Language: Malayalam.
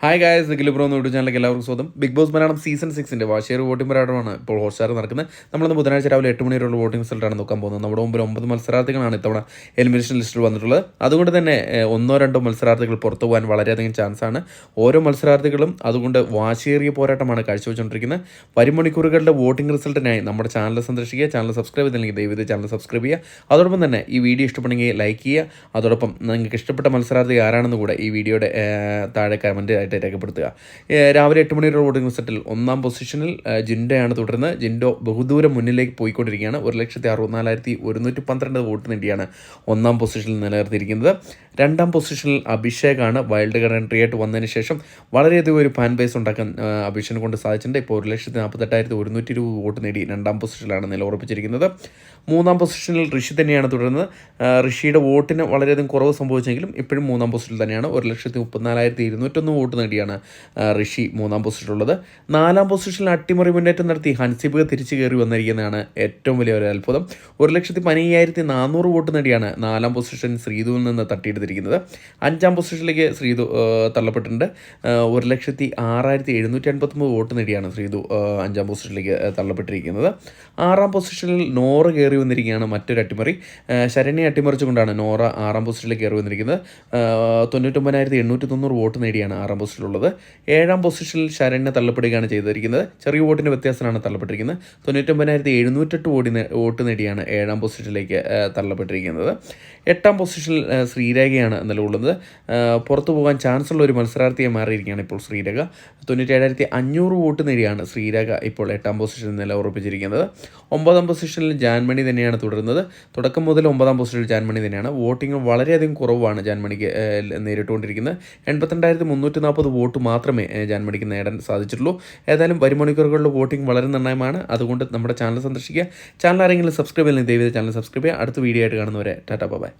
ഹായ് ഗായ്സ്, നിഖിൽ ബ്രോ എന്ന് യൂട്യൂബ് ചാനലിലേക്ക് എല്ലാവർക്കും സ്വാഗതം. ബിഗ് ബോസ് മലയാളം സീസൺ 6 വാശിയേറിയ വോട്ടിംഗ് പോരാട്ടമാണ് ഇപ്പോൾ ഹോട്ട്സ്റ്റാർ നടക്കുന്നത്. നമ്മളിന്ന് ബുധനാഴ്ച രാവിലെ 8 മണി വരെയുള്ള വോട്ടിംഗ് റിസൾട്ടാണ് നോക്കാൻ പോകുന്നത്. നമ്മുടെ മുമ്പിൽ 9 മത്സരാർത്ഥികളാണ് ഇത്തവണ എലിമിനേഷൻ ലിസ്റ്റിൽ വന്നിട്ടുള്ളത്. അതുകൊണ്ട് തന്നെ ഒന്നോ രണ്ടോ മത്സരാർത്ഥികൾ പുറത്തു പോകാൻ വളരെയധികം ചാൻസാണ്. ഓരോ മത്സരാർത്ഥികളും അതുകൊണ്ട് വാശിയേറിയ പോരാട്ടമാണ് കാഴ്ചവെച്ചുകൊണ്ടിരിക്കുന്നത്. വരും മണിക്കൂറുകളുടെ വോട്ടിംഗ് റിസൾട്ടിനായി നമ്മുടെ ചാനൽ സന്ദർശിക്കുക. ചാനൽ സബ്സ്ക്രൈബ് ചെയ്തില്ലെങ്കിൽ ദയവേത് ചാനൽ സബ്സ്ക്രൈബ് ചെയ്യുക. അതോടൊപ്പം തന്നെ ഈ വീഡിയോ ഇഷ്ടപ്പെടുമെങ്കിൽ ലൈക്ക് ചെയ്യുക. അതോടൊപ്പം നിങ്ങൾക്ക് ഇഷ്ടപ്പെട്ട മത്സരാർത്ഥി ആരാണെന്ന് കൂടെ ഈ വീഡിയോയുടെ താഴെ കമൻറ്റ് ആയിട്ട് രേഖപ്പെടുത്തുക. രാവിലെ 8 മണിയുടെ വോട്ടിംഗ് റിസൾട്ടിൽ ഒന്നാം പൊസിഷനിൽ ജിൻഡോയാണ് തുടരുന്നത്. ജിൻഡോ ബഹുദൂരം മുന്നിലേക്ക് പോയിക്കൊണ്ടിരിക്കുകയാണ്. 1,64,112 വോട്ട് നേടിയാണ് ഒന്നാം പൊസിഷനിൽ നിലനിർത്തിയിരിക്കുന്നത്. രണ്ടാം പൊസിഷനിൽ അഭിഷേകാണ്. വൈൽഡ് കാർഡ് എൻട്രി ആയിട്ട് വന്നതിന് ശേഷം വളരെയധികം ഒരു ഫാൻ ബേസ് ഉണ്ടാക്കാൻ അഭിഷേകിനെ കൊണ്ട് സാധിച്ചിട്ടുണ്ട്. ഇപ്പോൾ 1,48,120 വോട്ട് നേടി രണ്ടാം പൊസിഷനിലാണ് നിലയുറപ്പിച്ചിരിക്കുന്നത്. മൂന്നാം പൊസിഷനിൽ ഋഷി തന്നെയാണ് തുടരുന്നത്. ഋഷിയുടെ വോട്ടിന് വളരെയധികം കുറവ് സംഭവിച്ചെങ്കിലും ഇപ്പോഴും മൂന്നാം പൊസിഷനിൽ തന്നെയാണ്. 1,34,201 വോട്ട് നേടിയാണ് ഋഷി മൂന്നാം പൊസിഷനിലുള്ളത്. നാലാം പൊസിഷനിൽ അട്ടിമറി മുന്നേറ്റം നടത്തി ഹൻസിബ് തിരിച്ചു കയറി വന്നിരിക്കുന്നതാണ് ഏറ്റവും വലിയ ഒരു അത്ഭുതം. 1,15,400 വോട്ട് നേടിയാണ് നാലാം പൊസിഷൻ ശ്രീധുവിൽ നിന്ന് തട്ടിയെടുത്തിരിക്കുന്നത്. അഞ്ചാം പൊസിഷനിലേക്ക് ശ്രീധു തള്ളപ്പെട്ടിട്ടുണ്ട്. 1,06,753 വോട്ട് നേടിയാണ് ശ്രീധു അഞ്ചാം പൊസിഷനിലേക്ക് തള്ളപ്പെട്ടിരിക്കുന്നത്. ആറാം പൊസിഷനിൽ നോറ കയറി വന്നിരിക്കുകയാണ്. മറ്റൊരു അട്ടിമറി ശരണ്യെ അട്ടിമറിച്ചുകൊണ്ടാണ് നോറ ആറാം പൊസിഷനിലേക്ക് കയറി വന്നിരിക്കുന്നത്. 99,890 വോട്ട് നേടിയാണ് ആറാം പൊസിഷനിലുള്ളത്. ഏഴാം പൊസിഷനിൽ ശരണ്യ തള്ളപ്പെടുകയാണ് ചെയ്തിരിക്കുന്നത്. ചെറിയ വോട്ടിൻ്റെ വ്യത്യാസമാണ് തള്ളപ്പെട്ടിരിക്കുന്നത്. 99,708 വോട്ട് നേടിയാണ് ഏഴാം പൊസിഷനിലേക്ക് തള്ളപ്പെട്ടിരിക്കുന്നത്. എട്ടാം പൊസിഷനിൽ ശ്രീരേഖയാണ് നിലകൊള്ളുന്നത്. പുറത്തു പോകാൻ ചാൻസുള്ള ഒരു മത്സരാർത്ഥിയെ മാറിയിരിക്കുകയാണ് ഇപ്പോൾ ശ്രീരേഖ. 97,500 വോട്ട് നേടിയാണ് ശ്രീരേഖ ഇപ്പോൾ എട്ടാം പൊസിഷനിൽ നില ഉറപ്പിച്ചിരിക്കുന്നത്. ഒമ്പതാം പൊസിഷനിൽ ജാൻമണി തന്നെയാണ് തുടരുന്നത്. തുടക്കം മുതൽ ഒമ്പതാം പൊസിഷനിൽ ജാൻമണി തന്നെയാണ്. വോട്ടിംഗ് വളരെയധികം കുറവാണ് ജാൻമണിക്ക് നേരിട്ടുകൊണ്ടിരിക്കുന്നത്. 82,340 വോട്ട് മാത്രമേ ജാൻമണിക്ക് നേടാൻ സാധിച്ചിട്ടുള്ളൂ. ഏതായാലും വരും മണിക്കൂറുകളിലെ വോട്ടിംഗ് വളരെ നിർണായകമാണ്. അതുകൊണ്ട് നമ്മുടെ ചാനൽ സന്ദർശിക്കുക. ചാനൽ ആരെങ്കിലും സബ്സ്ക്രൈബ് ചെയ്യുന്ന ദയവേത് ചാനൽ സബ്സ്ക്രൈബ് ചെയ്യുക. അടുത്ത വീഡിയോ ആയിട്ട് കാണുന്നവരെ ടാറ്റാ ബൈ.